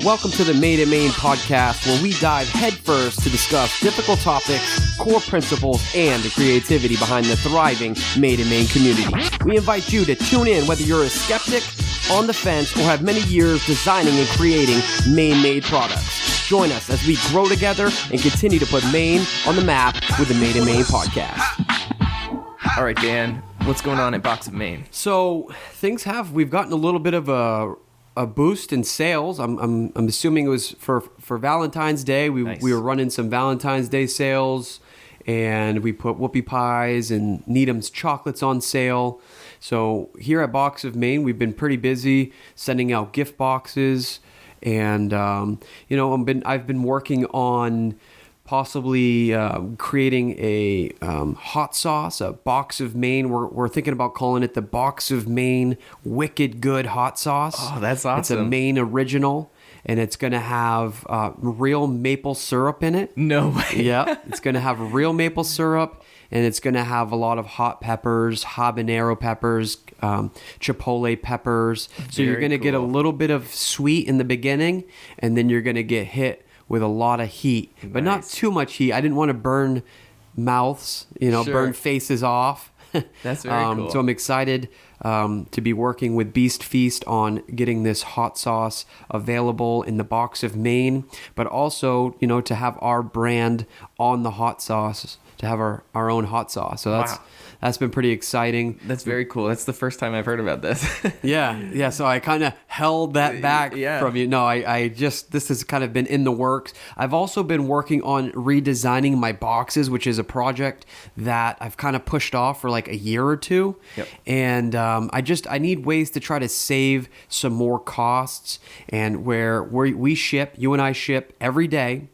Welcome to the Made in Maine podcast, where we dive headfirst to discuss difficult topics, core principles, and the creativity behind the thriving Made in Maine community. We invite you to tune in whether you're a skeptic, on the fence, or have many years designing and creating Maine-made products. Join us as we grow together and continue to put Maine on the map with the Made in Maine podcast. All right, Dan, what's going on at Box of Maine? So we've gotten a little bit of a boost in sales. I'm assuming it was for Valentine's Day. We were running some Valentine's Day sales, and we put whoopie pies and Needham's chocolates on sale. So here at Box of Maine, we've been pretty busy sending out gift boxes, and I've been working on possibly creating a hot sauce, a Box of Maine. We're thinking about calling it the Box of Maine Wicked Good Hot Sauce. Oh, that's awesome. It's a Maine original, and it's going to have real maple syrup in it. No way. Yeah, it's going to have real maple syrup, and it's going to have a lot of hot peppers, habanero peppers, chipotle peppers. So you're going to get a little bit of sweet in the beginning, and then you're going to get hit with a lot of heat, but not too much heat. I didn't want to burn mouths, burn faces off. That's very cool. So I'm excited to be working with Beast Feast on getting this hot sauce available in the Box of Maine, but also, to have our brand on the hot sauce, to have our own hot sauce. So that's been pretty exciting. That's very cool. That's the first time I've heard about this. Yeah. So I kind of held that back from you. No, this has kind of been in the works. I've also been working on redesigning my boxes, which is a project that I've kind of pushed off for like a year or two. Yep. And I need ways to try to save some more costs, and where we ship, you and I ship every day.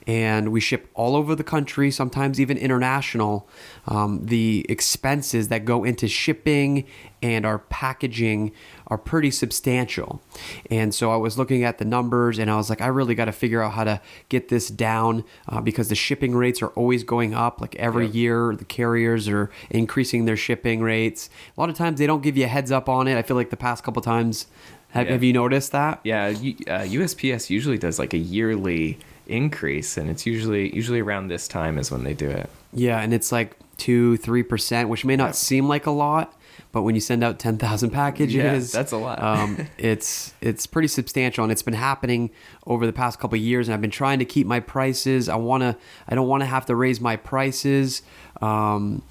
And we ship all over the country, sometimes even international. The expenses that go into shipping and our packaging are pretty substantial. And so I was looking at the numbers, and I was like, I really got to figure out how to get this down because the shipping rates are always going up. Like every year, the carriers are increasing their shipping rates. A lot of times they don't give you a heads up on it. I feel like the past couple times, have you noticed that? Yeah, USPS usually does like a yearly increase, and it's usually around this time is when they do it. Yeah, and it's like 2-3%, which may not seem like a lot, but when you send out 10,000 packages, that's a lot. It's pretty substantial, and it's been happening over the past couple of years. And I've been trying to keep my prices. I don't want to have to raise my prices, and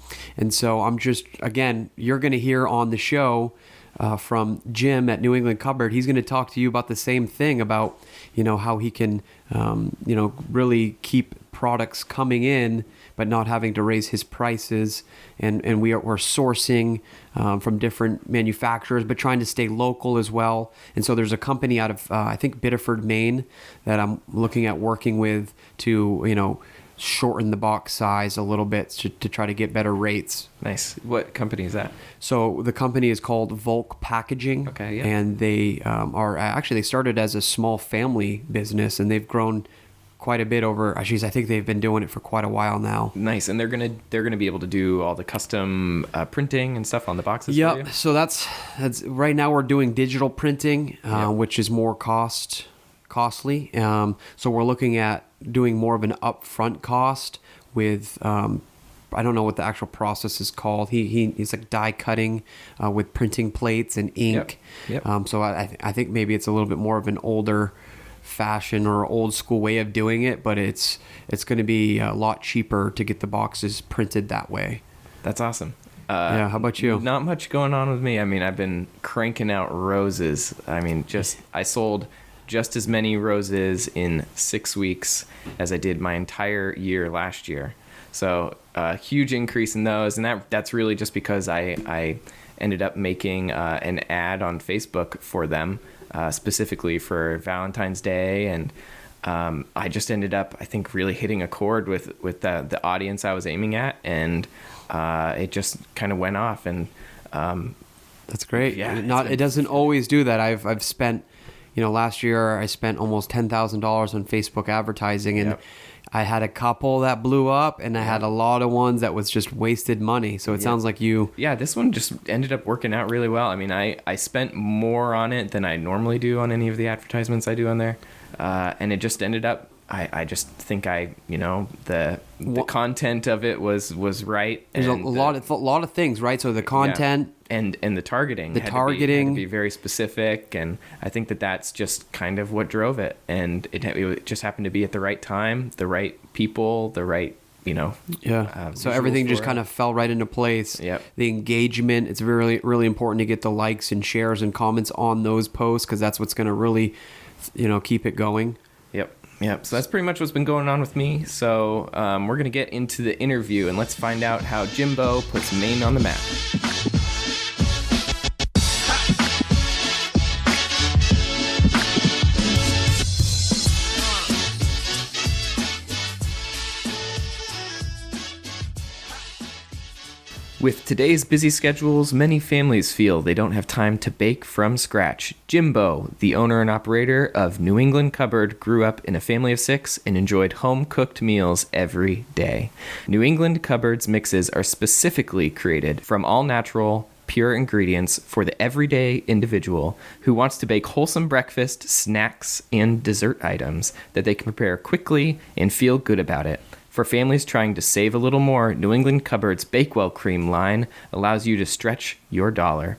so I'm just, again, you're going to hear on the show from Jim at New England Cupboard. He's going to talk to you about the same thing, about how he can really keep products coming in but not having to raise his prices, and we're sourcing from different manufacturers but trying to stay local as well. And so there's a company out of I think Biddeford, Maine, that I'm looking at working with to shorten the box size a little bit to try to get better rates. Nice. What company is that? So the company is called Volk Packaging. Okay, yeah. And they they started as a small family business, and they've grown quite a bit over. I think they've been doing it for quite a while now. Nice. And they're gonna be able to do all the custom printing and stuff on the boxes. Yeah. For you? So that's right now we're doing digital printing, which is more costly. So we're looking at doing more of an upfront cost with I don't know what the actual process is called. He's like die cutting with printing plates and ink. Yep. So I think maybe it's a little bit more of an older fashion or old school way of doing it, but it's going to be a lot cheaper to get the boxes printed that way. That's awesome. How about you? Not much going on with me. I mean, I've been cranking out roses. I mean, I sold just as many roses in 6 weeks as I did my entire year last year. So a huge increase in those. And that's really just because I ended up making an ad on Facebook for them, specifically for Valentine's Day. And I just ended up, I think, really hitting a chord with the audience I was aiming at. And it just kind of went off. And that's great. Yeah, it doesn't always do that. I've spent, last year I spent almost $10,000 on Facebook advertising, and I had a couple that blew up, and I had a lot of ones that was just wasted money. So it sounds like you... Yeah, this one just ended up working out really well. I mean, I spent more on it than I normally do on any of the advertisements I do on there. and it just ended up. I just think the content of it was right. There's a lot of things, right? So the content and the targeting had to be very specific, and I think that's just kind of what drove it. And it just happened to be at the right time, the right people, the right so everything just kind of fell right into place. Yep. The engagement, it's really, really important to get the likes and shares and comments on those posts, because that's what's going to really keep it going. Yep. So that's pretty much what's been going on with me. So we're going to get into the interview, and let's find out how Jimbo puts Maine on the map. With today's busy schedules, many families feel they don't have time to bake from scratch. Jimbo, the owner and operator of New England Cupboard, grew up in a family of 6 and enjoyed home-cooked meals every day. New England Cupboard's mixes are specifically created from all-natural, pure ingredients for the everyday individual who wants to bake wholesome breakfast, snacks, and dessert items that they can prepare quickly and feel good about it. For families trying to save a little more, New England Cupboard's Bakewell Cream line allows you to stretch your dollar.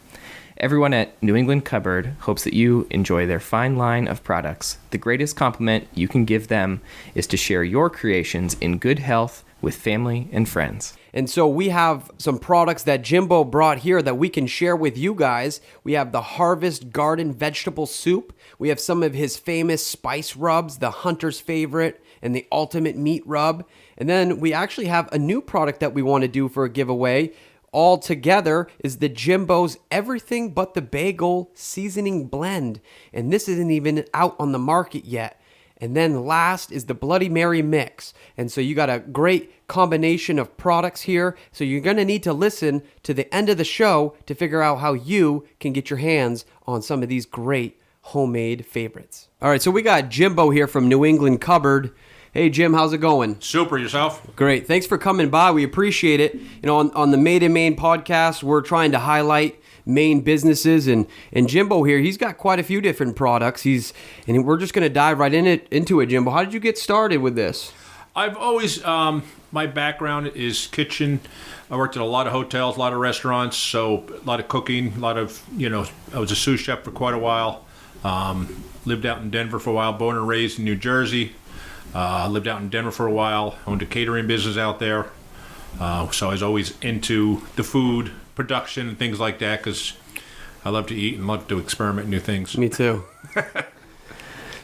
Everyone at New England Cupboard hopes that you enjoy their fine line of products. The greatest compliment you can give them is to share your creations in good health with family and friends. And so we have some products that Jimbo brought here that we can share with you guys. We have the Harvest Garden Vegetable Soup. We have some of his famous spice rubs, the Hunter's Favorite and the Ultimate Meat Rub. And then we actually have a new product that we want to do for a giveaway. All together is the Jimbo's Everything But the Bagel Seasoning Blend. And this isn't even out on the market yet. And then last is the Bloody Mary Mix. And so you got a great combination of products here. So you're going to need to listen to the end of the show to figure out how you can get your hands on some of these great homemade favorites. All right, so we got Jimbo here from New England Cupboard. Hey, Jim, how's it going? Super, yourself? Great. Thanks for coming by. We appreciate it. On the Made in Maine podcast, we're trying to highlight Maine businesses, and Jimbo here, he's got quite a few different products. And we're just going to dive right into it, Jimbo. How did you get started with this? I've always, my background is kitchen. I worked at a lot of hotels, a lot of restaurants, so a lot of cooking, a lot of, I was a sous chef for quite a while. Lived out in Denver for a while, born and raised in New Jersey. Lived out in Denver for a while, owned a catering business out there. So I was always into the food production and things like that because I love to eat and love to experiment in new things. Me too.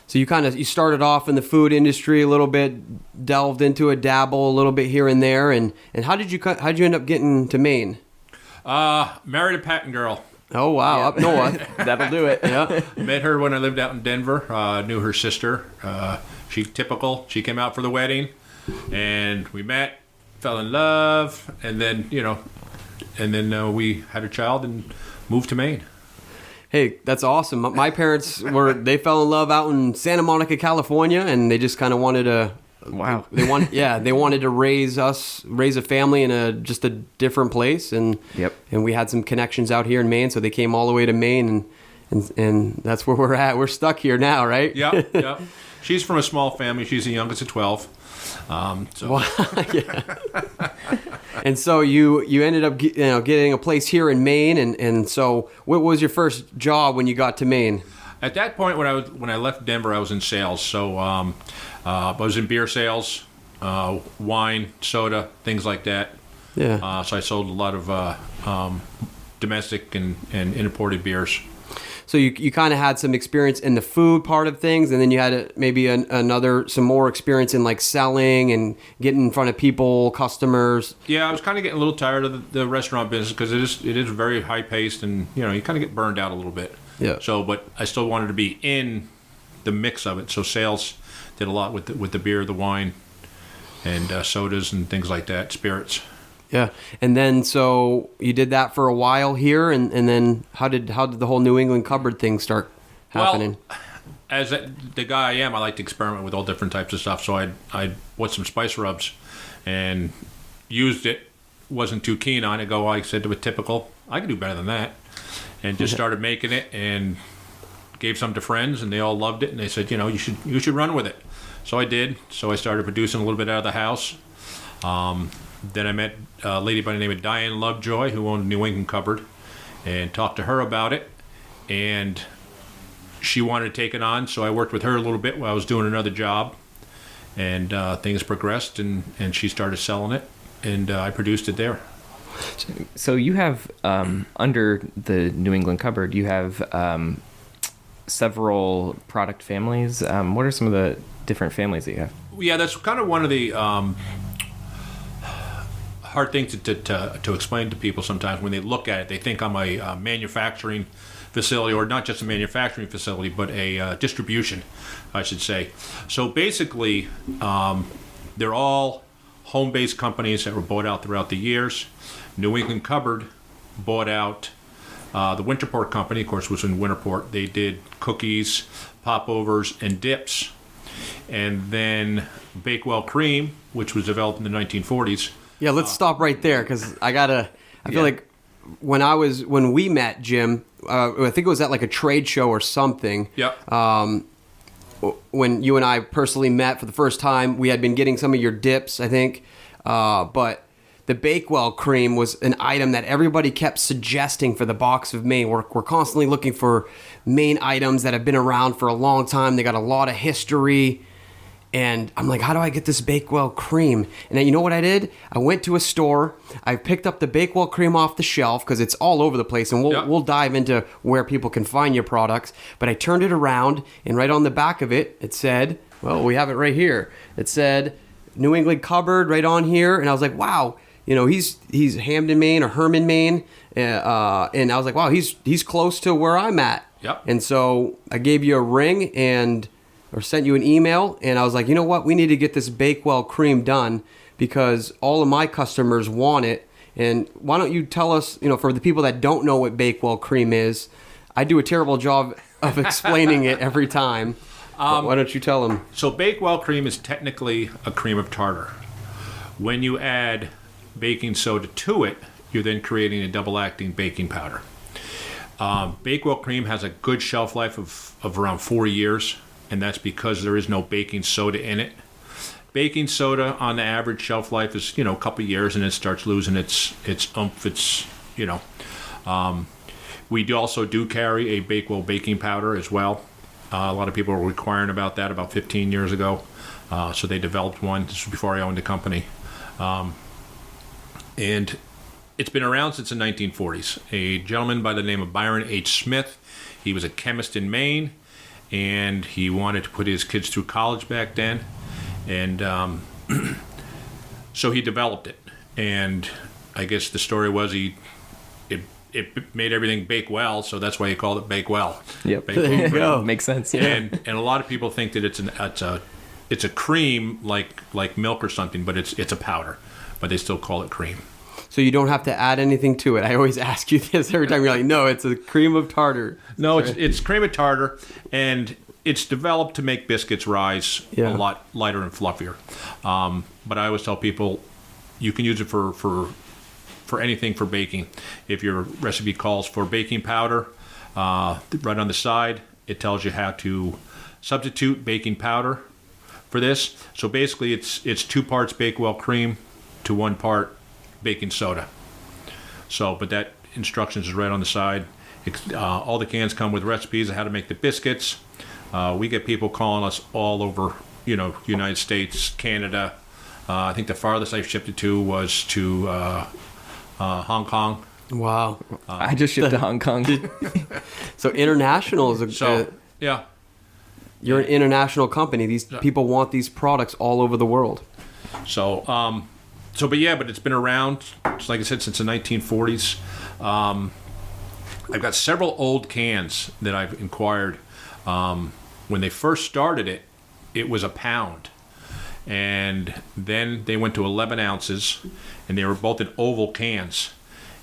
So you started off in the food industry a little bit, delved into a dabble a little bit here and there, and how'd you end up getting to Maine? Married a Patton girl. Oh wow, Yeah. Up north. That'll do it. Yeah. Met her when I lived out in Denver. Knew her sister. She came out for the wedding, and we met, fell in love, and then we had a child and moved to Maine. Hey, that's awesome. My parents they fell in love out in Santa Monica, California, and they just kind of wanted to. Wow. They wanted to raise a family in just a different place, and Yep. And we had some connections out here in Maine, so they came all the way to Maine, and that's where we're at. We're stuck here now, right? Yep. She's from a small family. She's the youngest of 12. Yeah. And so you ended up getting a place here in Maine, and so what was your first job when you got to Maine? At that point, when I left Denver, I was in sales. So I was in beer sales, wine, soda, things like that. Yeah. So I sold a lot of domestic and imported beers. So you kind of had some experience in the food part of things, and then you had some more experience in like selling and getting in front of people, customers. Yeah, I was kind of getting a little tired of the restaurant business because it is very high paced, and you kind of get burned out a little bit. Yeah. So, but I still wanted to be in the mix of it. So sales did a lot with the beer, the wine, and sodas and things like that, spirits. Yeah, and then so you did that for a while here, and then how did the whole New England Cupboard thing start happening? Well, as the guy I am, I like to experiment with all different types of stuff. So I bought some spice rubs and used it. Wasn't too keen on it. I said to a typical, I can do better than that, and just started making it and gave some to friends, and they all loved it. And they said, you should run with it. So I did. So I started producing a little bit out of the house. Then I met a lady by the name of Diane Lovejoy, who owned New England Cupboard, and talked to her about it. And she wanted to take it on, so I worked with her a little bit while I was doing another job. And things progressed, and she started selling it, and I produced it there. So you have, under the New England Cupboard, you have several product families. What are some of the different families that you have? Yeah, that's kind of one of the hard thing to explain to people sometimes. When they look at it, they think I'm a manufacturing facility, or not just a manufacturing facility, but a distribution, I should say. So basically, they're all home-based companies that were bought out throughout the years. New England Cupboard bought out the Winterport Company, of course, was in Winterport. They did cookies, popovers, and dips. And then Bakewell Cream, which was developed in the 1940s. Yeah, let's stop right there, because I feel like when we met, Jim, I think it was at like a trade show or something. Yep. When you and I personally met for the first time, we had been getting some of your dips, I think. But the Bakewell Cream was an item that everybody kept suggesting for the box of Maine. We're constantly looking for Maine items that have been around for a long time. They got a lot of history. And I'm like, how do I get this Bakewell Cream? And then you know what I did? I went to a store. I picked up the Bakewell Cream off the shelf, because it's all over the place. And we'll dive into where people can find your products. But I turned it around, and right on the back of it, it said, well, we have it right here. It said New England Cupboard right on here. And I was like, wow, he's Hamden, Maine, or Herman, Maine. And I was like, wow, he's close to where I'm at. Yep. And so I gave you a ring or sent you an email, and I was like, you know what? We need to get this Bakewell Cream done, because all of my customers want it. And why don't you tell us, for the people that don't know what Bakewell Cream is, I do a terrible job of explaining it every time. Why don't you tell them? So Bakewell Cream is technically a cream of tartar. When you add baking soda to it, you're then creating a double-acting baking powder. Bakewell Cream has a good shelf life of around 4 years. And that's because there is no baking soda in it. Baking soda, on the average shelf life, is a couple years, and it starts losing its oomph. We also do carry a Bakewell baking powder as well. A lot of people were inquiring about that about 15 years ago, so they developed one. This was before I owned the company, and it's been around since the 1940s. A gentleman by the name of Byron H. Smith, he was a chemist in Maine. And he wanted to put his kids through college back then. And so he developed it. And I guess the story was it made everything bake well, so that's why he called it Bakewell. Yep. There you go. Makes sense. Yeah. And a lot of people think that it's a cream like milk or something, but it's a powder. But they still call it cream. So you don't have to add anything to it. I always ask you this every time. You're like, no, it's a cream of tartar. No, it's cream of tartar, and it's developed to make biscuits rise a lot lighter and fluffier. But I always tell people you can use it for anything for baking. If your recipe calls for baking powder, right on the side, it tells you how to substitute baking powder for this. So basically, it's 2 parts Bakewell cream to 1 part baking soda. So, but that instructions is right on the side. All the cans come with recipes of how to make the biscuits. We get people calling us all over, United States, Canada. I think the farthest I've shipped it to was to Hong Kong. Wow. I just shipped to Hong Kong. So international is yeah. You're an international company. These people want these products all over the world. But it's been around, like I said, since the 1940s. I've got several old cans that I've inquired. When they first started it, it was a pound. And then they went to 11 ounces, and they were both in oval cans.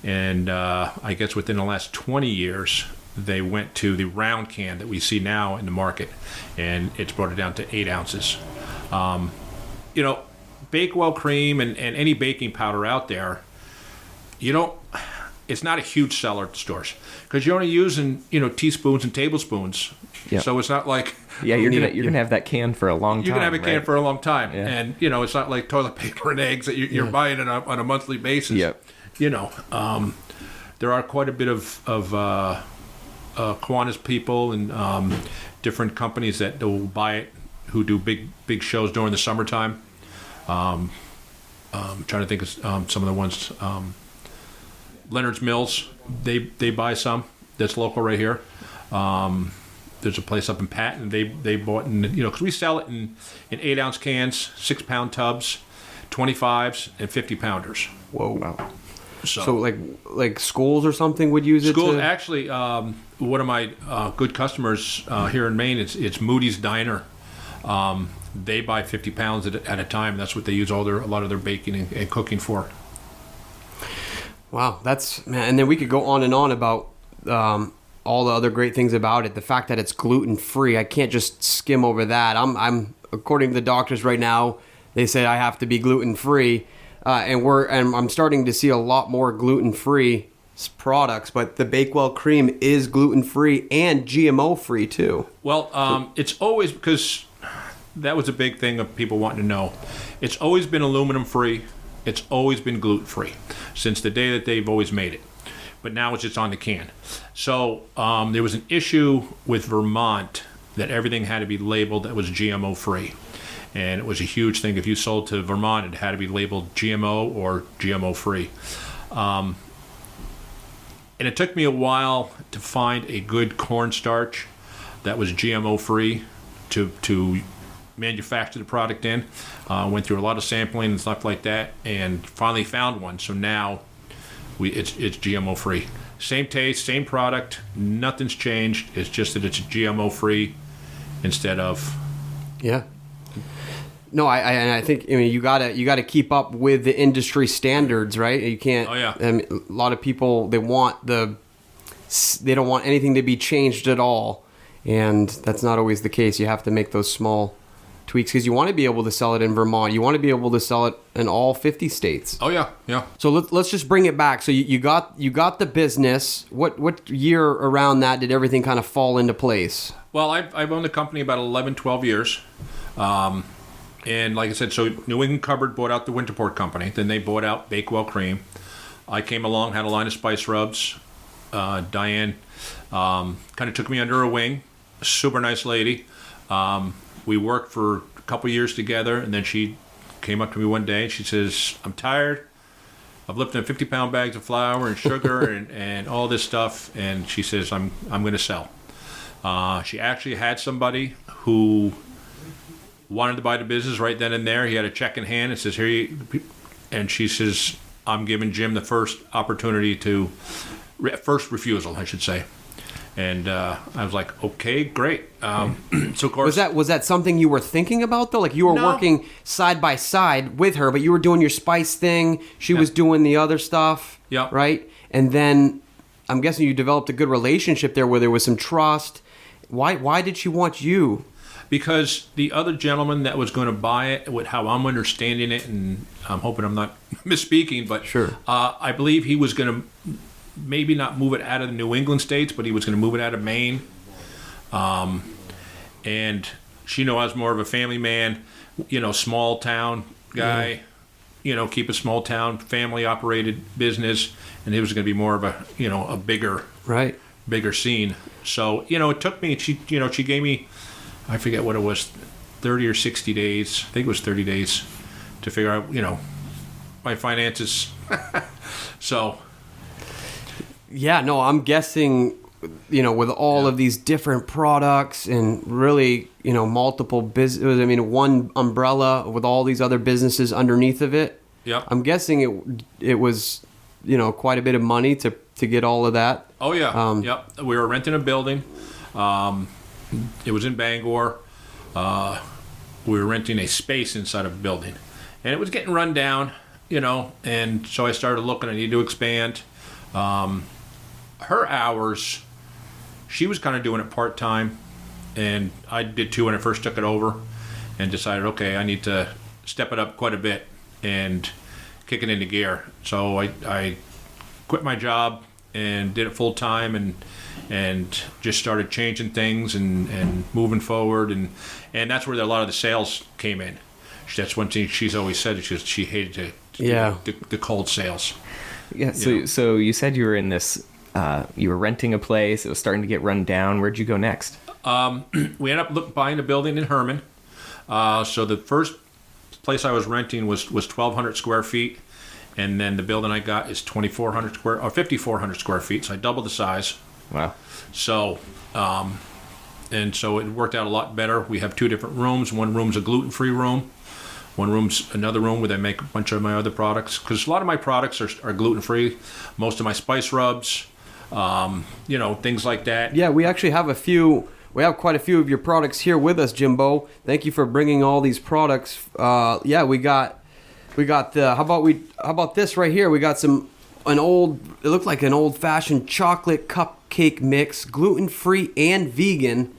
And I guess within the last 20 years, they went to the round can that we see now in the market, and it's brought it down to 8 ounces. Bakewell cream and any baking powder out there, it's not a huge seller at the stores because you're only using teaspoons and tablespoons. Yep. So it's not like Yeah, you're gonna have that can for a long time. you're gonna have a can right? for a long time, Yeah. and it's not like toilet paper and eggs that you're buying it on a monthly basis. Yep. There are quite a bit of Kiwanis people and different companies that will buy it who do big shows during the summertime. I'm trying to think of some of the ones. Leonard's Mills, they buy some. That's local right here. There's a place up in Patton. They bought because we sell it in 8-ounce cans, 6-pound tubs, 25s, and 50-pounders. Whoa. Wow. So like schools or something would use it. School actually, one of my good customers here in Maine, it's Moody's Diner. They buy 50 pounds at a time. That's what they use a lot of their baking and cooking for. Wow, and then we could go on and on about all the other great things about it. The fact that it's gluten free, I can't just skim over that. I'm according to the doctors right now, they say I have to be gluten free, and I'm starting to see a lot more gluten free products. But the Bakewell cream is gluten free and GMO free too. Well, it's always because that was a big thing of people wanting to know. It's always been aluminum free. It's always been gluten free since the day that they've always made it. But now it's just on the can. So there was an issue with Vermont that everything had to be labeled that was GMO free. And it was a huge thing. If you sold to Vermont, it had to be labeled GMO or GMO free. And it took me a while to find a good cornstarch that was GMO free to manufacture the product in. Went through a lot of sampling and stuff like that, and finally found one. So now it's GMO free. Same taste, same product. Nothing's changed. It's just that it's GMO free instead of. Yeah. No, I think you gotta keep up with the industry standards, right? You can't. Oh yeah. I mean, a lot of people they don't want anything to be changed at all, and that's not always the case. You have to make those small tweaks because you want to be able to sell it in Vermont. You want to be able to sell it in all 50 states. Oh yeah, yeah. So let's just bring it back. So you got the business. What year around that did everything kind of fall into place? Well, I've owned the company about 11, 12 years. And like I said, so New England Cupboard bought out the Winterport Company. Then they bought out Bakewell Cream. I came along, had a line of spice rubs. Diane kind of took me under her wing. Super nice lady. We worked for a couple years together, and then she came up to me one day and she says, I'm tired of lifting 50-pound bags of flour and sugar and all this stuff. And she says, I'm going to sell. She actually had somebody who wanted to buy the business right then and there. He had a check in hand and says, and she says, I'm giving Jim the first opportunity first refusal, I should say. And I was like, okay, great. So of course, was that something you were thinking about though? Like you were working side by side with her, but you were doing your spice thing. She was doing the other stuff. Yeah. Right. And then I'm guessing you developed a good relationship there where there was some trust. Why did she want you? Because the other gentleman that was going to buy it, with how I'm understanding it, and I'm hoping I'm not misspeaking, but sure. I believe he was going to maybe not move it out of the New England states, but he was going to move it out of Maine. And she knew I was more of a family man, small town guy, keep a small town family operated business, and it was going to be more of a bigger scene. So it took me. She gave me, I forget what it was, 30 or 60 days. I think it was 30 days to figure out my finances. So. Yeah, no, I'm guessing, with all of these different products and really, multiple business. I mean, one umbrella with all these other businesses underneath of it. Yeah. I'm guessing it was, quite a bit of money to get all of that. Oh yeah. Yep. We were renting a building. It was in Bangor. We were renting a space inside of a building, and it was getting run down. And so I started looking. I need to expand. Her hours, she was kind of doing it part-time, and I did too when I first took it over, and decided, okay, I need to step it up quite a bit and kick it into gear. So I quit my job and did it full time, and just started changing things and moving forward, and that's where a lot of the sales came in. That's one thing she's always said. She hated the cold sales. Yeah. So you said you were in this. You were renting a place. It was starting to get run down. Where'd you go next? We ended up buying a building in Herman. So the first place I was renting was 1,200 square feet, and then the building I got is 5,400 square feet. So I doubled the size. Wow. So, and so it worked out a lot better. We have 2 different rooms. One room's a gluten-free room. One room's another room where I make a bunch of my other products. Because a lot of my products are gluten-free. Most of my spice rubs, things like that. Yeah, we actually have we have quite a few of your products here with us, Jimbo. Thank you for bringing all these products. We got the, how about this right here? We got it looked like an old-fashioned chocolate cupcake mix, gluten-free and vegan,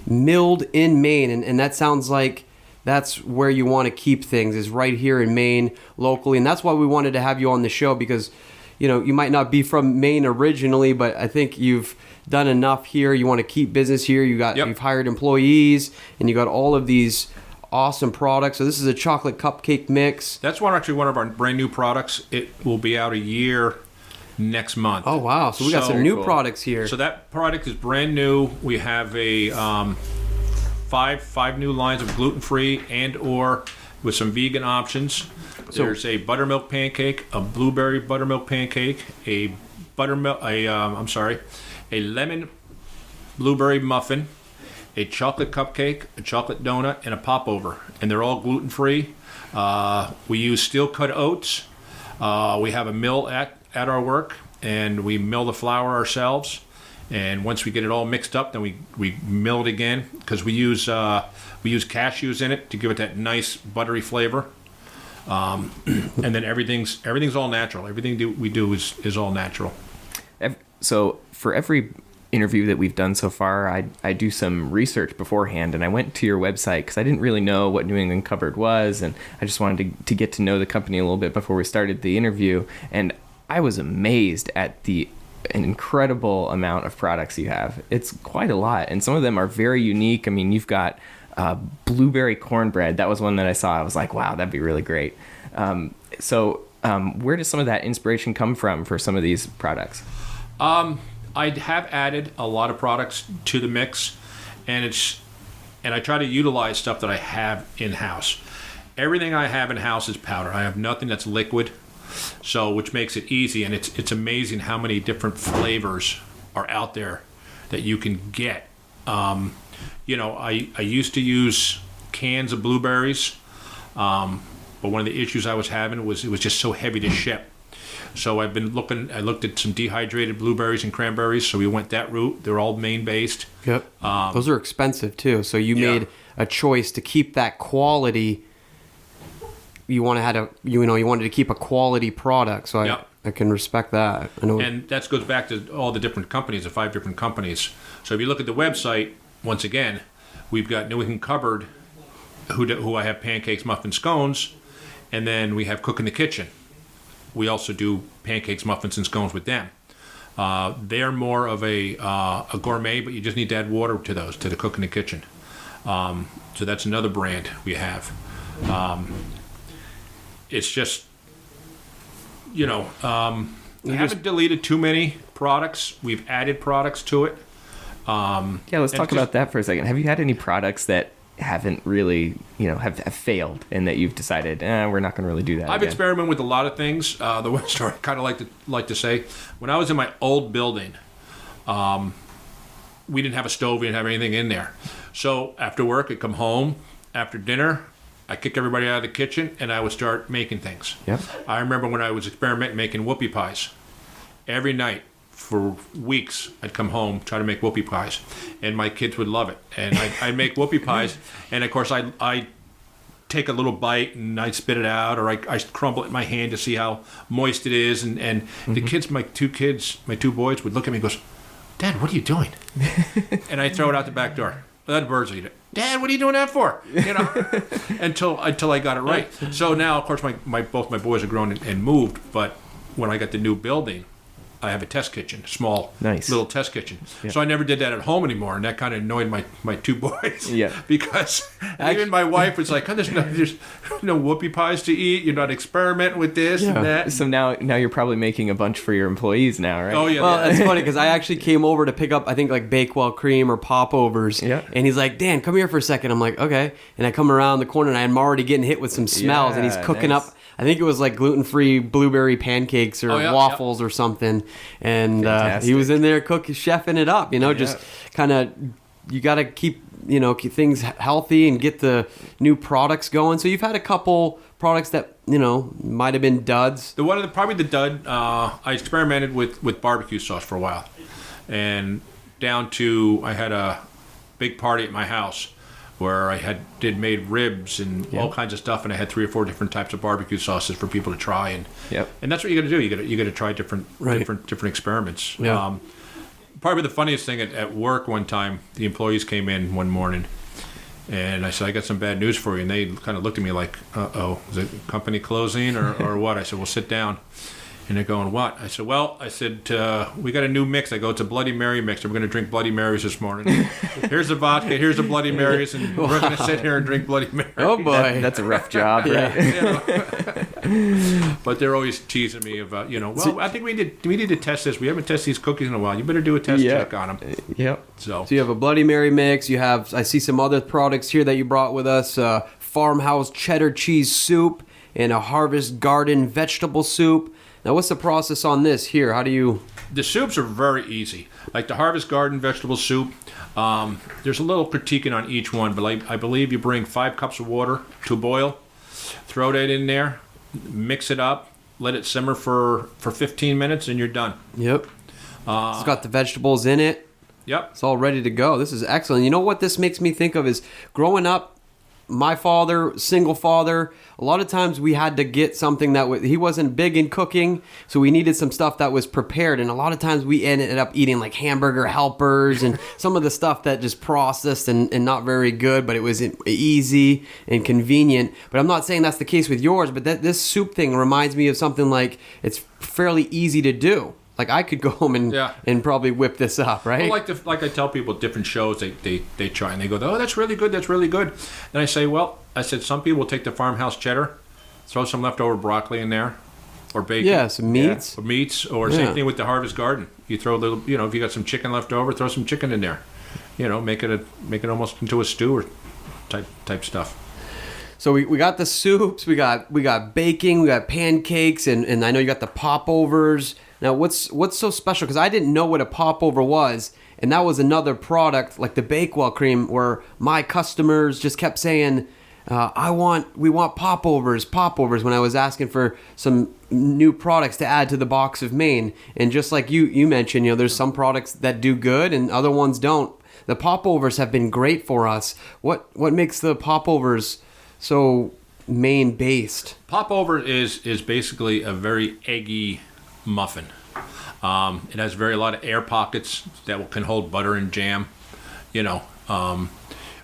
milled in Maine. And that sounds like that's where you want to keep things, is right here in Maine, locally. And that's why we wanted to have you on the show, because, you might not be from Maine originally, but I think you've done enough here. You want to keep business here. You've hired employees, and you got all of these awesome products. So this is a chocolate cupcake mix. That's one of our brand new products. It will be out a year next month. Oh, wow. So we got some new products here. So that product is brand new. We have a five new lines of gluten-free and or with some vegan options. There's a buttermilk pancake, a blueberry buttermilk pancake, a lemon blueberry muffin, a chocolate cupcake, a chocolate donut, and a popover. And they're all gluten-free. We use steel-cut oats. We have a mill at our work, and we mill the flour ourselves. And once we get it all mixed up, then we mill it again, because we use cashews in it to give it that nice buttery flavor. And then everything's all natural. Everything we do is all natural. So for every interview that we've done so far, I do some research beforehand, and I went to your website because I didn't really know what New England Covered was, and I just wanted to get to know the company a little bit before we started the interview. And I was amazed at an incredible amount of products you have. It's quite a lot, and some of them are very unique. I mean, you've got blueberry cornbread. That was one that I saw. I was like, wow, that'd be really great. Where does some of that inspiration come from for some of these products? I have added a lot of products to the mix, and I try to utilize stuff that I have in-house. Everything I have in-house is powder. I have nothing that's liquid, so which makes it easy, and it's amazing how many different flavors are out there that you can get. I used to use cans of blueberries, but one of the issues I was having was it was just so heavy to ship. So I looked at some dehydrated blueberries and cranberries, so we went that route. They're all Maine-based. Yep. Those are expensive, too. So you made a choice to keep that quality. You wanted to keep a quality product, so I can respect that. I know. And that goes back to all the different companies, the 5 different companies. So if you look at the website, once again, we've got New England Covered, who I have pancakes, muffins, scones, and then we have Cook in the Kitchen. We also do pancakes, muffins, and scones with them. They're more of a gourmet, but you just need to add water to those, to the Cook in the Kitchen. So that's another brand we have. It's just, we haven't deleted too many products. We've added products to it. Let's talk about that for a second. Have you had any products that haven't really, have failed, and that you've decided, we're not going to really do that I've experimented with a lot of things. The one story I kind of like to say, when I was in my old building, we didn't have a stove, we didn't have anything in there. So after work, I'd come home, after dinner, I kick everybody out of the kitchen, and I would start making things. Yep. I remember when I was experimenting making whoopie pies. Every night for weeks, I'd come home, try to make whoopie pies, and my kids would love it. And I'd make whoopie pies, and of course I'd take a little bite and I'd spit it out, or I crumble it in my hand to see how moist it is. And the kids, my two boys would look at me and goes, "Dad, what are you doing?" And I throw it out the back door. Let the birds eat it. "Dad, what are you doing that for?" Until I got it right. So now, of course, both my boys are grown and moved. But when I got the new building, I have a test kitchen, small Nice. little test kitchen. So I never did that at home anymore, and that kind of annoyed my two boys. Yeah. Because even my wife was like, oh, there's no whoopie pies to eat. You're not experimenting with this and that. So now you're probably making a bunch for your employees now, right? Oh yeah. Well, that's funny because I actually came over to pick up, I think, like Bakewell cream or popovers. Yeah. And he's like, Dan, come here for a second. I'm like, okay. And I come around the corner and I'm already getting hit with some smells. And he's Yeah, cooking nice. up, I think it was like gluten-free blueberry pancakes or waffles or something. And he was in there chefing it up, just kind of, you got to keep things healthy and get the new products going. So you've had a couple products that, might have been duds. Probably the dud, I experimented with barbecue sauce for a while. And down to, I had a big party at my house where I made ribs and all kinds of stuff, and I had 3 or 4 different types of barbecue sauces for people to try, and that's what you got to do. You got to try different experiments. Yeah. Probably the funniest thing at work one time, the employees came in one morning, and I said, I got some bad news for you, and they kind of looked at me like, uh-oh, is it company closing or what? I said, well, sit down. And they're going, what? I said, we got a new mix. I go, it's a Bloody Mary mix, and we're going to drink Bloody Marys this morning. Here's the vodka, here's the Bloody Marys, and we're going to sit here and drink Bloody Marys. Oh, boy. That's a rough job, right? But they're always teasing me about, I think we need to test this. We haven't tested these cookies in a while. You better do a test check on them. Yep. So you have a Bloody Mary mix. You have, I see some other products here that you brought with us, Farmhouse cheddar cheese soup and a Harvest Garden vegetable soup. Now, what's the process on this here? How do you... The soups are very easy. Like the Harvest Garden vegetable soup, there's a little critiquing on each one, but I believe you bring 5 cups of water to a boil, throw that in there, mix it up, let it simmer for 15 minutes, and you're done. Yep. It's got the vegetables in it. Yep. It's all ready to go. This is excellent. You know what this makes me think of is growing up, my father, single father, a lot of times we had to get something that he wasn't big in cooking, so we needed some stuff that was prepared. And a lot of times we ended up eating like hamburger helpers and some of the stuff that just processed and not very good, but it was easy and convenient. But I'm not saying that's the case with yours, but this soup thing reminds me of something like it's fairly easy to do. Like I could go home and probably whip this up, right? Well, like I tell people, different shows they try and they go, oh, that's really good, that's really good. And I said some people will take the Farmhouse cheddar, throw some leftover broccoli in there, or bacon. Yeah, some meats. Or meats, or same thing with the Harvest Garden. You throw a little, if you got some chicken left over, throw some chicken in there. Make it almost into a stew or type stuff. So we got the soups, we got baking, we got pancakes, and I know you got the popovers. Now, what's so special? Because I didn't know what a popover was, and that was another product like the Bakewell cream, where my customers just kept saying, "We want popovers." When I was asking for some new products to add to the box of Maine, and just like you mentioned, there's some products that do good and other ones don't. The popovers have been great for us. What makes the popovers so Maine based? Popover is basically a very eggy muffin. It has a lot of air pockets that can hold butter and jam. You have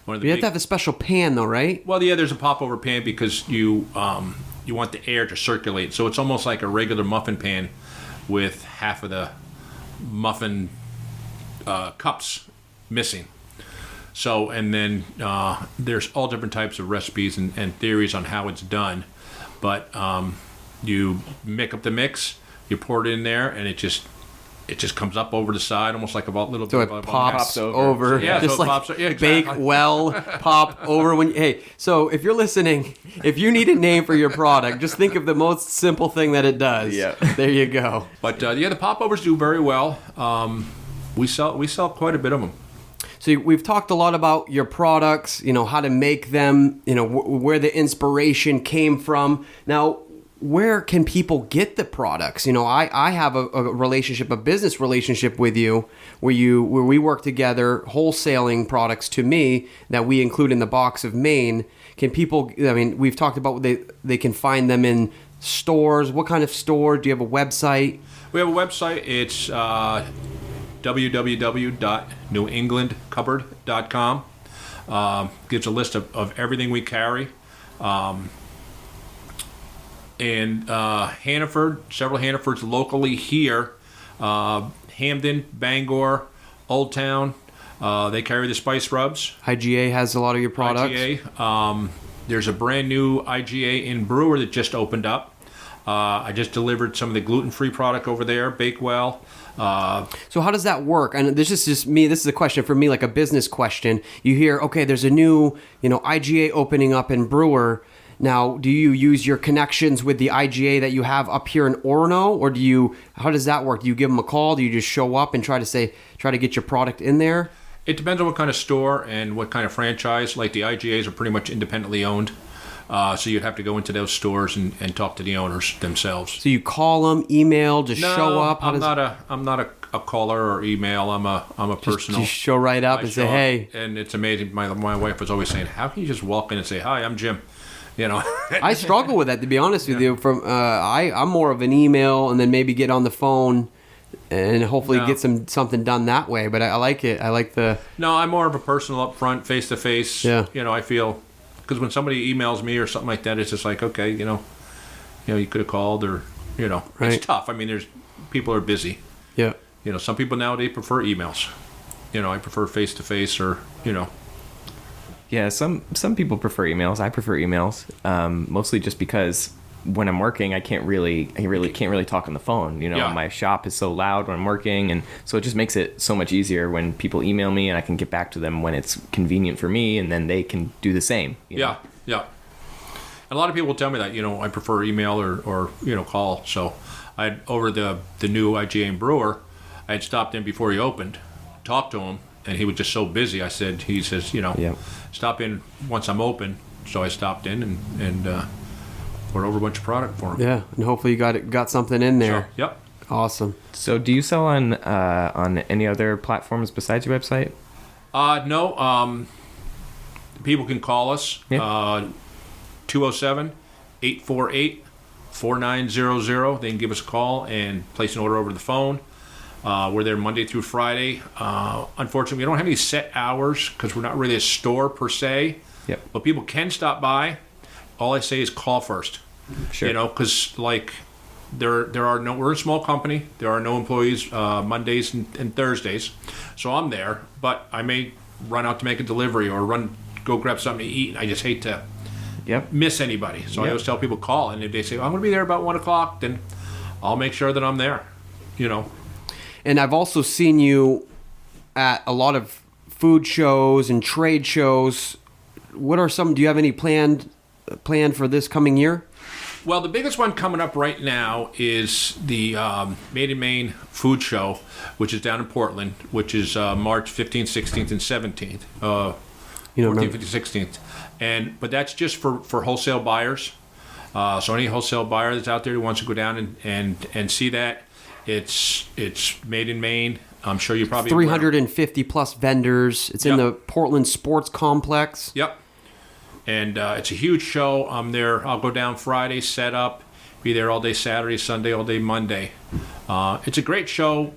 to have a special pan though, right? Well, yeah, there's a popover pan because you want the air to circulate. So it's almost like a regular muffin pan with half of the muffin cups missing. So, and then there's all different types of recipes and theories on how it's done. But you make up the mix, you pour it in there, and it just comes up over the side, almost like a little so bit it of pops over. Yeah, just so it like pops over. Yeah, exactly. Bake well, pop over. Hey, so if you're listening, if you need a name for your product, just think of the most simple thing that it does. Yeah. There you go. But the popovers do very well. We sell quite a bit of them. So we've talked a lot about your products, how to make them, where the inspiration came from. Now, where can people get the products? I have a business relationship with you where we work together wholesaling products to me that we include in the box of Maine. Can people, we've talked about they can find them in stores. What kind of store? Do you have a website? We have a website. It's www.newenglandcupboard.com. Gives a list of everything we carry. And Hannaford, several Hannafords locally here, Hamden, Bangor, Old Town. They carry the spice rubs. IGA has a lot of your products. IGA. There's a brand new IGA in Brewer that just opened up. I just delivered some of the gluten-free product over there, Bakewell. So how does that work? And this is just me. This is a question for me, like a business question. You hear, okay, there's a new, IGA opening up in Brewer. Now, do you use your connections with the IGA that you have up here in Orono, or how does that work? Do you give them a call? Do you just show up and try to get your product in there? It depends on what kind of store and what kind of franchise. Like the IGAs are pretty much independently owned. So you'd have to go into those stores and talk to the owners themselves. So you call them, email, show up? I'm not a caller or email. I'm a personal. Just show right up and say, hey. And it's amazing. My wife was always saying, how can you just walk in and say, hi, I'm Jim? I struggle with that, to be honest with you. I'm more of an email and then maybe get on the phone and hopefully get something done that way. But I like it. I like the... No, I'm more of a personal upfront, face-to-face. Yeah. I feel... Because when somebody emails me or something like that, it's just like, okay, you could have called or, Right. It's tough. I mean, people are busy. Yeah. Some people nowadays prefer emails. I prefer face-to-face or, Yeah, some people prefer emails. I prefer emails, mostly just because when I'm working, I can't really talk on the phone. My shop is so loud when I'm working, and so it just makes it so much easier when people email me, and I can get back to them when it's convenient for me, and then they can do the same. Yeah. And a lot of people tell me that I prefer email or call. So over the new IGA and Brewer, I had stopped in before he opened, talked to him, and he was just so busy. He says, stop in once I'm open. So I stopped in and poured over a bunch of product for him. Yeah, and hopefully you got something in there. So, yep. Awesome. So do you sell on any other platforms besides your website? No. People can call us. Yeah. 207-848-4900. They can give us a call and place an order over the phone. We're there Monday through Friday. Unfortunately, we don't have any set hours because we're not really a store per se. Yep. But people can stop by. All I say is call first. Sure. Because we're a small company. There are no employees Mondays and Thursdays, so I'm there. But I may run out to make a delivery or go grab something to eat. And I just hate to miss anybody. So I always tell people call, and if they say I'm going to be there about 1:00, then I'll make sure that I'm there. And I've also seen you at a lot of food shows and trade shows. What are some? Do you have any planned for this coming year? Well, the biggest one coming up right now is the Maine Food Show, which is down in Portland, which is March 15th, 16th, and 17th. 14th, 15th, 16th. But that's just for wholesale buyers. So any wholesale buyer that's out there who wants to go down and see that, it's made in Maine. I'm sure you probably 350 plus vendors. It's in the Portland Sports Complex. Yep. And it's a huge show. I'm there. I'll go down Friday, set up, be there all day Saturday, Sunday, all day Monday. It's a great show.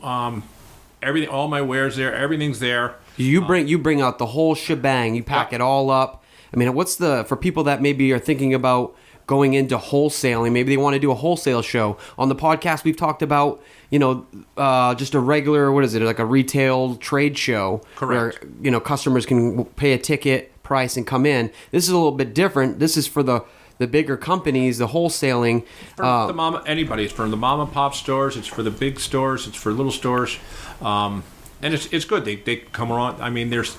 Everything, all my ware's there. Everything's there. You bring out the whole shebang. You pack it all up. I mean, for people that maybe are thinking about going into wholesaling, maybe they want to do a wholesale show. On the podcast, we've talked about, just a regular, like a retail trade show. Correct. Where, customers can pay a ticket price and come in. This is a little bit different. This is for the bigger companies, the wholesaling. For anybody. It's for the mom and pop stores. It's for the big stores. It's for little stores. And it's good. They come around. I mean, there's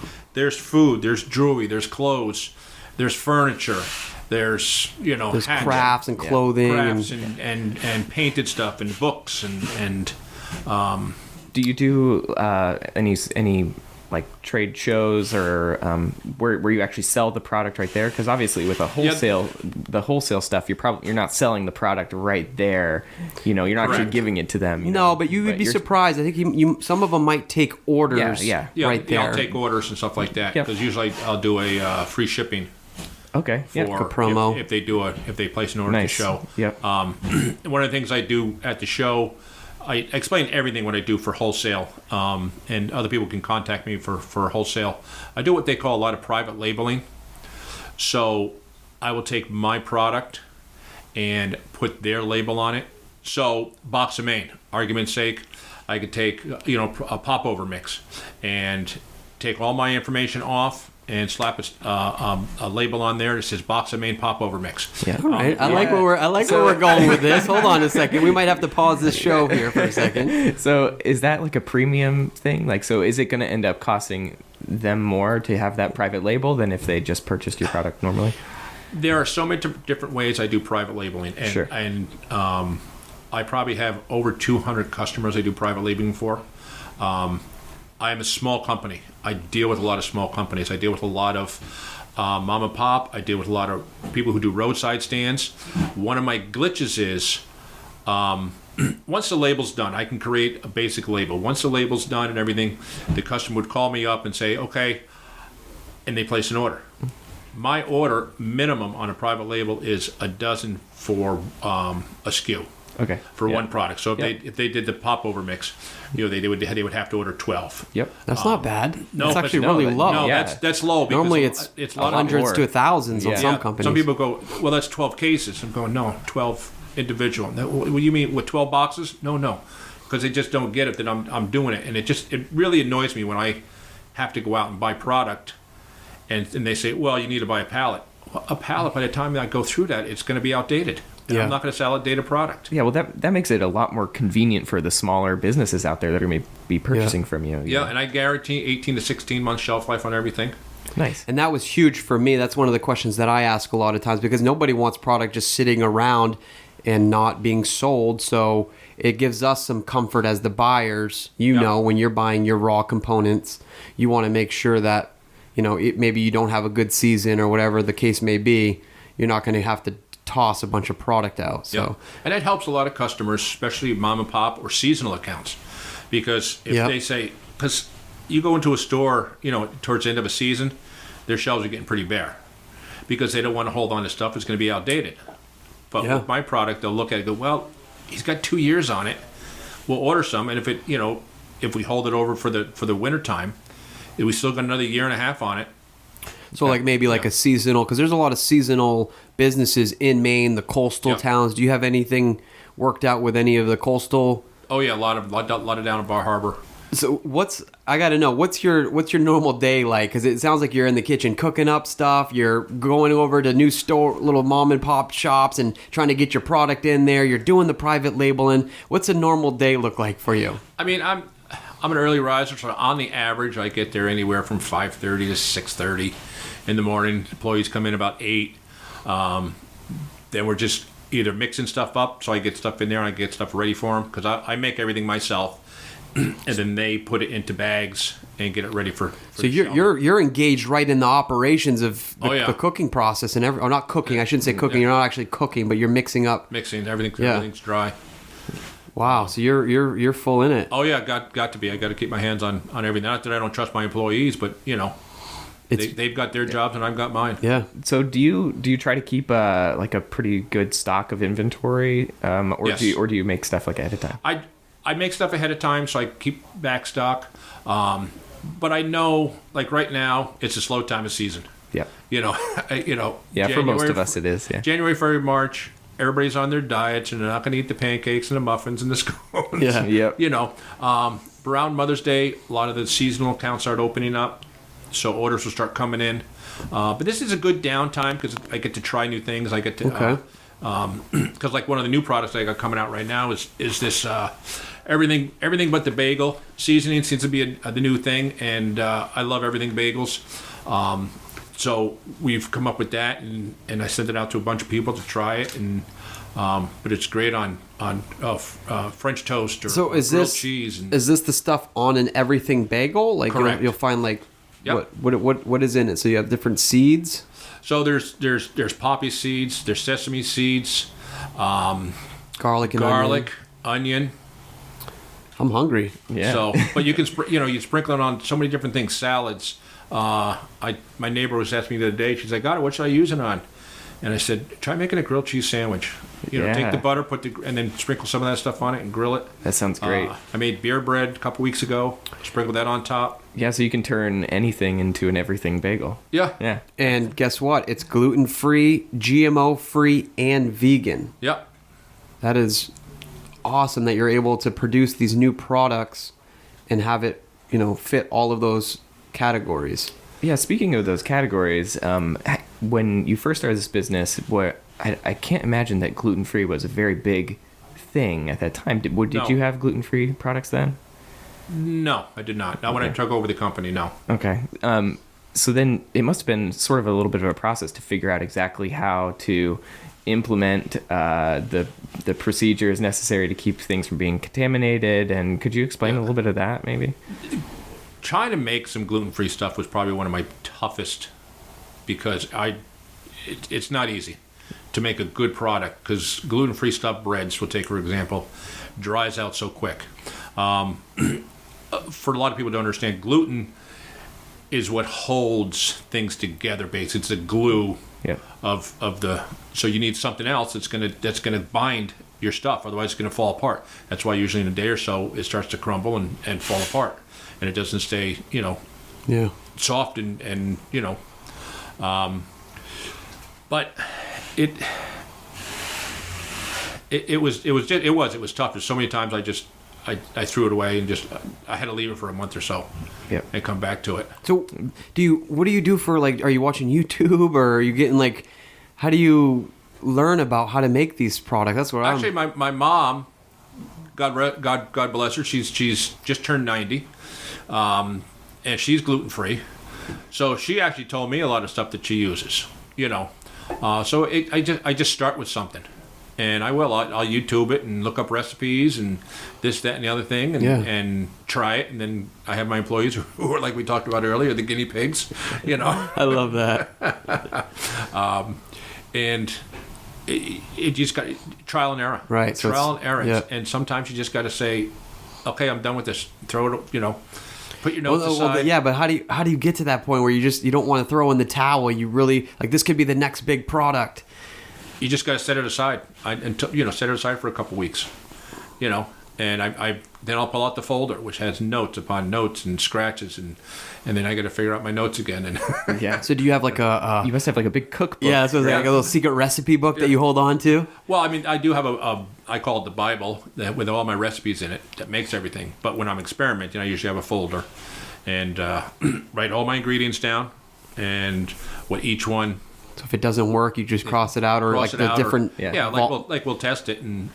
food, there's jewelry, there's clothes, there's furniture, there's there's crafts and clothing, crafts and painted stuff and books and. Do you do any like trade shows or where you actually sell the product right there? Because obviously with the wholesale stuff, you're not selling the product right there. You're not actually giving it to them. No, but you would be surprised. I think some of them might take orders. Right there. I'll take orders and stuff like that because usually I'll do a free shipping. Okay. For a promo if they place an order at the show. Yep. One of the things I do at the show, I explain everything what I do for wholesale, and other people can contact me for wholesale. I do what they call a lot of private labeling. So I will take my product and put their label on it. So Box of Maine, argument's sake, I could take a popover mix and take all my information off and slap a label on there that says Box of Maine Popover Mix. Yeah. All right. I like where we're going with this. Hold on a second. We might have to pause this show here for a second. So is that like a premium thing? Like, so is it going to end up costing them more to have that private label than if they just purchased your product normally? There are so many different ways I do private labeling, and, Sure. I probably have over 200 customers I do private labeling for. I am a small company. I deal with a lot of small companies. I deal with a lot of mom and pop. I deal with a lot of people who do roadside stands. One of my glitches is once the label's done, I can create a basic label. Once the label's done and everything, the customer would call me up and say, okay, and they place an order. My order minimum on a private label is a dozen for a SKU. Okay. For Yeah. one product. So if they did the popover mix, they would have to order 12. Yep. That's not bad. no, That's but actually no, really that- low. No, Yeah. that's low. Because Normally it's a lot of hundreds more. to thousands on Yeah. some yeah, companies. Some people go, well, that's 12 cases. I'm going, no, 12 individual. What do you mean with 12 boxes? No, because they just don't get it that I'm doing it, and it really annoys me when I have to go out and buy product, and they say, well, you need to buy a pallet. Well, a pallet, by the time I go through that, it's going to be outdated. And Yeah. I'm not going to sell a dated product. Yeah, well, that makes it a lot more convenient for the smaller businesses out there that are going to be purchasing from you. Yeah, and I guarantee 18 to 16 months shelf life on everything. Nice. And that was huge for me. That's one of the questions that I ask a lot of times because nobody wants product just sitting around and not being sold. So it gives us some comfort as the buyers. Yeah. Know, when you're buying your raw components, you want to make sure that, maybe you don't have a good season or whatever the case may be. You're not going to have to toss a bunch of product out. So Yeah. And that helps a lot of customers, especially mom and pop or seasonal accounts. Because if they say, because you go into a store, towards the end of a season, their shelves are getting pretty bare because they don't want to hold on to stuff that's going to be outdated. But with my product, they'll look at it and go, well, he's got 2 years on it. We'll order some. And if we hold it over for the winter time, we still got another year and a half on it. So like maybe like a seasonal, because there's a lot of seasonal businesses in Maine, the coastal towns. Do you have anything worked out with any of the coastal? Oh yeah, a lot of down at Bar Harbor. So I got to know, what's your normal day like? Because it sounds like you're in the kitchen cooking up stuff. You're going over to new store, little mom and pop shops and trying to get your product in there. You're doing the private labeling. What's a normal day look like for you? I mean, I'm an early riser, so on the average, I get there anywhere from 5:30 to 6:30 in the morning. Employees come in about 8. Then we're just either mixing stuff up, so I get stuff in there and I get stuff ready for them because I make everything myself, and then they put it into bags and get it ready for So the shelf. you're engaged right in the operations of the, Oh, yeah. the cooking process and or not cooking. I shouldn't say cooking. You're not actually cooking, but you're mixing up. mixing everything's dry. Wow. So you're full in it. Oh yeah, got to be. I got to keep my hands on everything. Not that I don't trust my employees, but they've got their jobs and I've got mine. Yeah. So do you try to keep like a pretty good stock of inventory, or Yes. do you make stuff like ahead of time? I make stuff ahead of time, so I keep back stock. But I know, like right now, it's a slow time of season. Yeah. Yeah, For most of us it is. Yeah. January, February, March, everybody's on their diets and they're not going to eat the pancakes and the muffins and the scones. Yeah. Yep. Around Mother's Day, a lot of the seasonal accounts start opening up, so orders will start coming in. But this is a good downtime because I get to try new things. I get to because like one of the new products I got coming out right now is this everything but the bagel seasoning seems to be the new thing, and I love everything bagels. So we've come up with that, and I sent it out to a bunch of people to try it, and but it's great on French toast or So is grilled this cheese. And is this the stuff on an everything bagel? Like Correct. you'll find like Yep. what is in it? So you have different seeds. so there's poppy seeds, there's sesame seeds, Garlic and onion. I'm hungry. Yeah. So, but you can you sprinkle it on so many different things. Salads. My neighbor was asking me the other day. She's like, "God, what should I use it on?" And I said, "Try making a grilled cheese sandwich. Yeah. Take the butter, and then sprinkle some of that stuff on it and grill it." That sounds great. I made beer bread a couple weeks ago. Sprinkled that on top. Yeah, so you can turn anything into an everything bagel. Yeah. Yeah. And guess what? It's gluten free, GMO free, and vegan. Yep. That is awesome that you're able to produce these new products and have it, fit all of those categories. Yeah, speaking of those categories, when you first started this business, I can't imagine that gluten-free was a very big thing at that time. Did No. you have gluten-free products then? No, I did not. Not when I took over the company, no. Okay. So then it must have been sort of a little bit of a process to figure out exactly how to implement the procedures necessary to keep things from being contaminated. And could you explain a little bit of that, maybe? Trying to make some gluten-free stuff was probably one of my toughest, because it's not easy to make a good product, because gluten-free stuff, breads, we'll take for example, dries out so quick. For a lot of people to understand, gluten is what holds things together. Basically, it's the glue of the. So you need something else that's gonna bind your stuff. Otherwise, it's gonna fall apart. That's why usually in a day or so it starts to crumble and fall apart, and it doesn't stay soft and but it was tough. There's so many times I threw it away and I had to leave it for a month or so and come back to it. So what do you do for, like, are you watching YouTube, or are you getting, like, how do you learn about how to make these products? That's what Actually, my mom, God bless her, she's just turned 90, and she's gluten-free. So she actually told me a lot of stuff that she uses, So I just start with something. And I'll YouTube it and look up recipes and this, that, and the other thing, and try it. And then I have my employees who are, like we talked about earlier, the guinea pigs, I love that. And it just got trial and error. Right. So trial and error. Yeah. And sometimes you just got to say, okay, I'm done with this. Throw it, put your notes aside. Yeah, but how do you get to that point where you don't want to throw in the towel? You really, like, this could be the next big product. You just got to set it aside until set it aside for a couple weeks, and then I'll pull out the folder which has notes upon notes and scratches, and then I got to figure out my notes again. And Yeah. So do you have like You must have like a big cookbook. Yeah, so it's like a little secret recipe book that you hold on to. Well, I mean, I do have I call it the Bible with all my recipes in it that makes everything. But when I'm experimenting, I usually have a folder and write all my ingredients down and what each one. So if it doesn't work, you just cross it out, or like the different. We'll test it and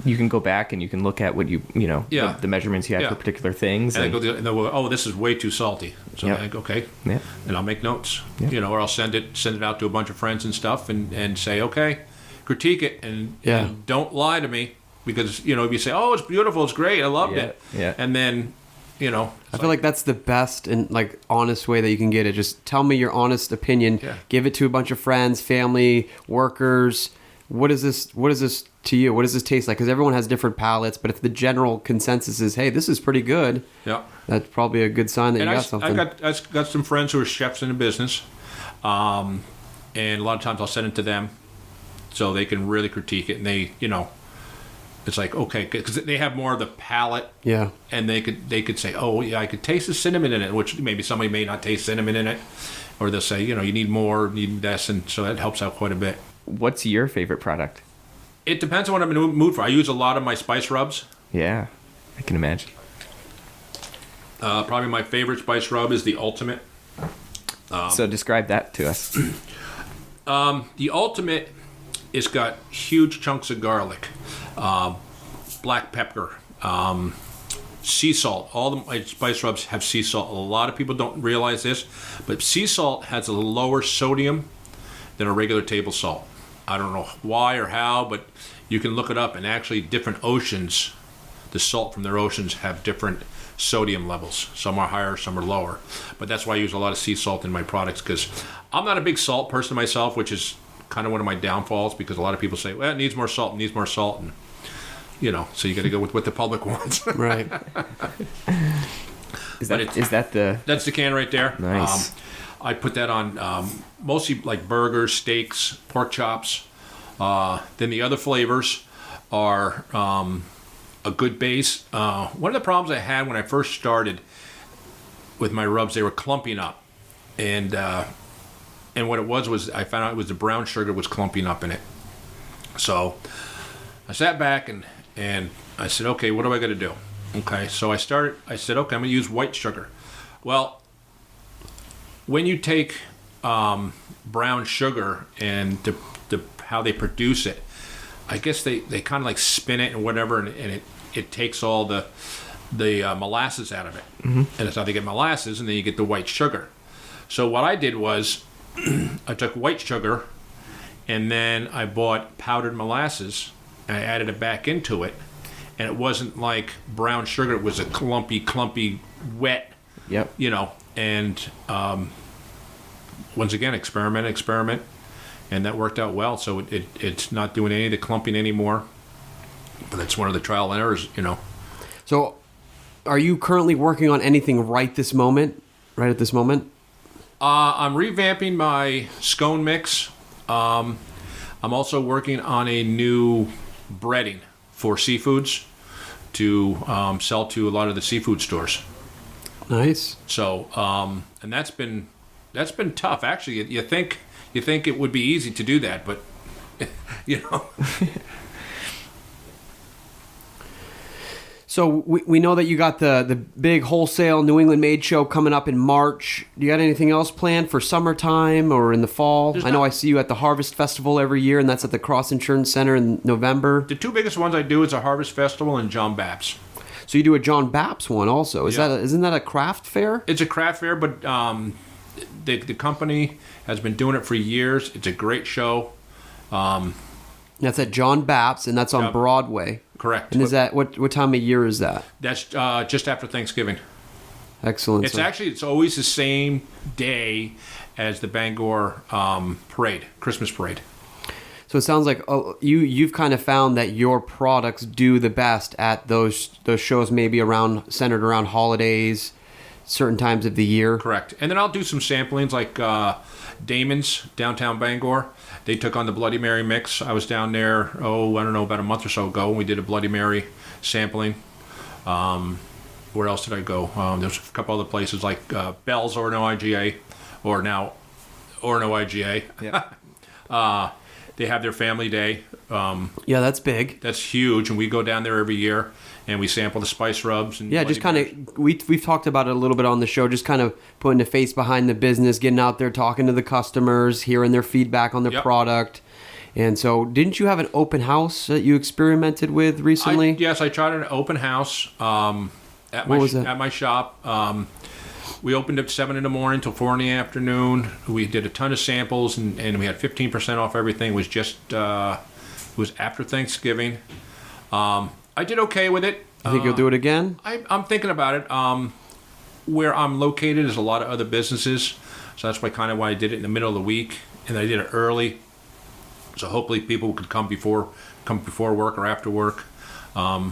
you can go back and you can look at what the measurements you have for particular things. And they'll go, oh, this is way too salty. So I go, okay, and I'll make notes, or I'll send it out to a bunch of friends and stuff, and say, okay, critique it, and don't lie to me, because if you say, oh, it's beautiful, it's great, I loved it, and then. I feel like that's the best and, like, honest way that you can get it. Just tell me your honest opinion. Yeah. Give it to a bunch of friends, family, workers. What is this to you? What does this taste like? Because everyone has different palates. But if the general consensus is, hey, this is pretty good, that's probably a good sign that you got something. I got some friends who are chefs in the business, and a lot of times I'll send it to them so they can really critique it, and they, it's like, okay, because they have more of the palate, and they could say, oh yeah, I could taste the cinnamon in it, which maybe somebody may not taste cinnamon in it, or they'll say, you need more, need this, and so that helps out quite a bit. What's your favorite product? It depends on what I'm in the mood for. I use a lot of my spice rubs. Yeah, I can imagine. Probably my favorite spice rub is the Ultimate. So describe that to us. The Ultimate, it's got huge chunks of garlic, black pepper, sea salt. All my spice rubs have sea salt. A lot of people don't realize this, but sea salt has a lower sodium than a regular table salt. I don't know why or how, but you can look it up, and actually different oceans, the salt from their oceans have different sodium levels. Some are higher, some are lower. But that's why I use a lot of sea salt in my products, because I'm not a big salt person myself, which is kind of one of my downfalls, because a lot of people say, well, it needs more salt, and so you got to go with what the public wants. Right. That's the can right there. Nice. I put that on mostly like burgers, steaks, pork chops. Then the other flavors are a good base. One of the problems I had when I first started with my rubs, they were clumping up, and what it was I found out it was the brown sugar was clumping up in it. So I sat back And I said, okay, what do I got to do? Okay, so I said, okay, I'm going to use white sugar. Well, when you take brown sugar and how they produce it, I guess they kind of like spin it and whatever, and it takes all the molasses out of it. Mm-hmm. And it's how they get molasses, and then you get the white sugar. So what I did was I took white sugar, and then I bought powdered molasses, and I added it back into it. And it wasn't like brown sugar. It was a clumpy, wet, Yep. And once again, experiment. And that worked out well. So it's not doing any of the clumping anymore. But that's one of the trial and errors, So, are you currently working on anything right at this moment? I'm revamping my scone mix. I'm also working on a new breading for seafoods to sell to a lot of the seafood stores. Nice. So, and that's been tough. Actually, you think it would be easy to do that, but So we know that you got the big wholesale New England Made show coming up in March. Do you got anything else planned for summertime or in the fall? I see you at the Harvest Festival every year, and that's at the Cross Insurance Center in November. The two biggest ones I do is a Harvest Festival and John Baps. So you do a John Baps one also. Yeah. Isn't that a craft fair? It's a craft fair, but the company has been doing it for years. It's a great show. That's at John Baps, and that's on Yep. Broadway. Correct. And is that what time of year is that? That's just after Thanksgiving. Excellent. It's always the same day as the Bangor parade, Christmas parade. So it sounds like you've kind of found that your products do the best at those shows, maybe centered around holidays, certain times of the year. Correct. And then I'll do some samplings like Damon's, downtown Bangor. They took on the Bloody Mary mix. I was down there, about a month or so ago, and we did a Bloody Mary sampling. Where else did I go? There's a couple other places like Bell's or no IGA, or now or no IGA. Yeah. They have their family day. Yeah, that's big. That's huge, and we go down there every year, and we sample the spice rubs. And Yeah, just kind of we've talked about it a little bit on the show, just kind of putting the face behind the business, getting out there, talking to the customers, hearing their feedback on their Yep. product. And so, didn't you have an open house that you experimented with recently? Yes, I tried an open house at my shop. We opened at 7 in the morning till 4 in the afternoon. We did a ton of samples, and we had 15% off everything. It was just it was after Thanksgiving. I did okay with it. You think you'll do it again? I'm thinking about it. Where I'm located is a lot of other businesses, so that's why I did it in the middle of the week, and I did it early. So hopefully people could come before work or after work. I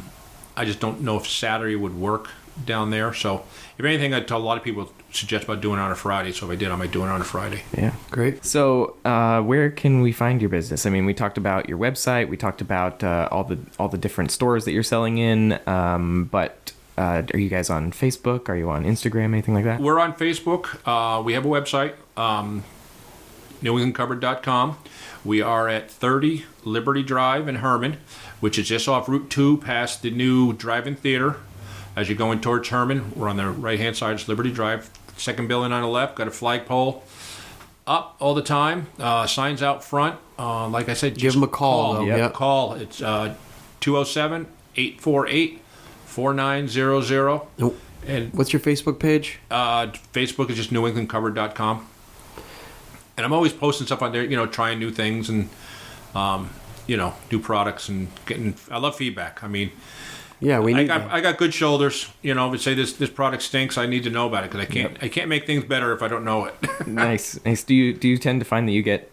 just don't know if Saturday would work down there. So if anything, I tell a lot of people suggest about doing it on a Friday. So if I did, I might do it on a Friday. Yeah. Great. So, where can we find your business? I mean, we talked about your website. We talked about all the different stores that you're selling in. But are you guys on Facebook? Are you on Instagram? Anything like that? We're on Facebook. We have a website, NewEnglandCupboard.com. We are at 30 Liberty Drive in Herman, which is just off Route 2 past the new drive-in theater. As you're going towards Herman, we're on the right-hand side. It's Liberty Drive. Second building on the left. Got a flagpole up all the time. Signs out front. Like I said, Give them a call, though. Yep. Call. It's 207-848-4900. Nope. And What's your Facebook page? Facebook is just NewEnglandCupboard.com. And I'm always posting stuff on there, trying new things and, new products and I love feedback. I mean, Yeah, I got good shoulders. But say this product stinks. I need to know about it because I can't make things better if I don't know it. Nice. Do you tend to find that you get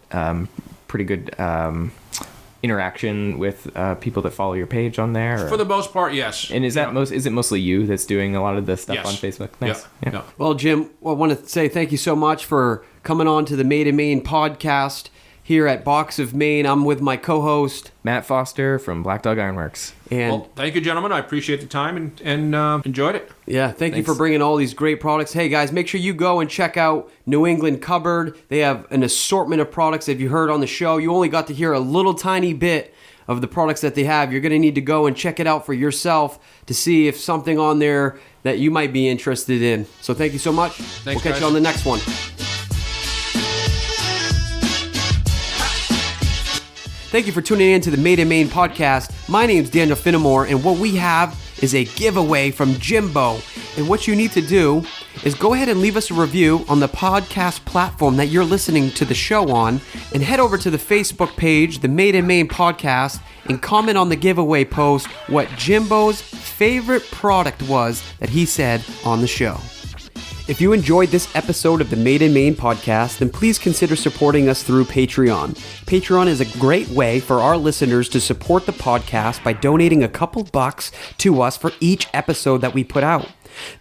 pretty good interaction with people that follow your page on there? Or? For the most part, yes. And is it mostly you that's doing a lot of the stuff Yes. on Facebook? Nice. Yeah. Well, Jim, I want to say thank you so much for coming on to the Made in Maine podcast here at Box of Maine. I'm with my co-host, Matt Foster from Black Dog Ironworks. and Well, thank you, gentlemen. I appreciate the time and enjoyed it. yeah, thank you Thanks. for bringing all these great products. Hey, guys, make sure you go and check out New England Cupboard. They have an assortment of products. If you heard on the show, you only got to hear a little tiny bit of the products that they have, you're going to need to go and check it out for yourself to see if something on there that you might be interested in. So thank you so much. Thanks, we'll catch guys. you on the next one. Thank you for tuning in to the Made in Maine podcast. My name's Daniel Finnemore, and what we have is a giveaway from Jimbo. And what you need to do is go ahead and leave us a review on the podcast platform that you're listening to the show on, and head over to the Facebook page, the Made in Maine podcast, and comment on the giveaway post what Jimbo's favorite product was that he said on the show. If you enjoyed this episode of the Made in Maine podcast, then please consider supporting us through Patreon. Patreon is a great way for our listeners to support the podcast by donating a couple bucks to us for each episode that we put out.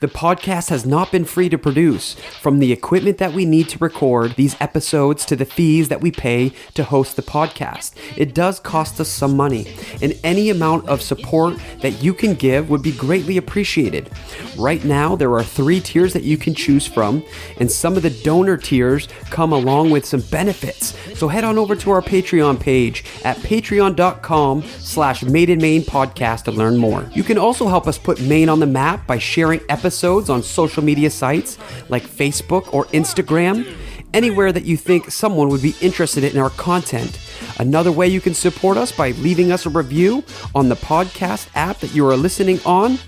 The podcast has not been free to produce, from the equipment that we need to record these episodes to the fees that we pay to host the podcast. It does cost us some money, and any amount of support that you can give would be greatly appreciated. Right now, there are 3 tiers that you can choose from, and some of the donor tiers come along with some benefits. So head on over to our Patreon page at patreon.com/MadeInMainePodcast to learn more. You can also help us put Maine on the map by sharing episodes on social media sites like Facebook or Instagram, anywhere that you think someone would be interested in our content. Another way you can support us by leaving us a review on the podcast app that you are listening on,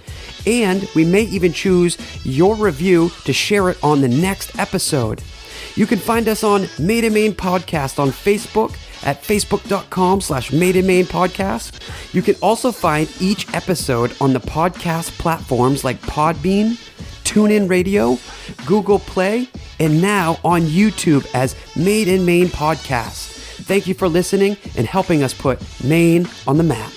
and we may even choose your review to share it on the next episode. You can find us on Made in Maine Podcast on Facebook at facebook.com/MadeInMainePodcast. You can also find each episode on the podcast platforms like Podbean, TuneIn Radio, Google Play, and now on YouTube as Made in Maine Podcast. Thank you for listening and helping us put Maine on the map.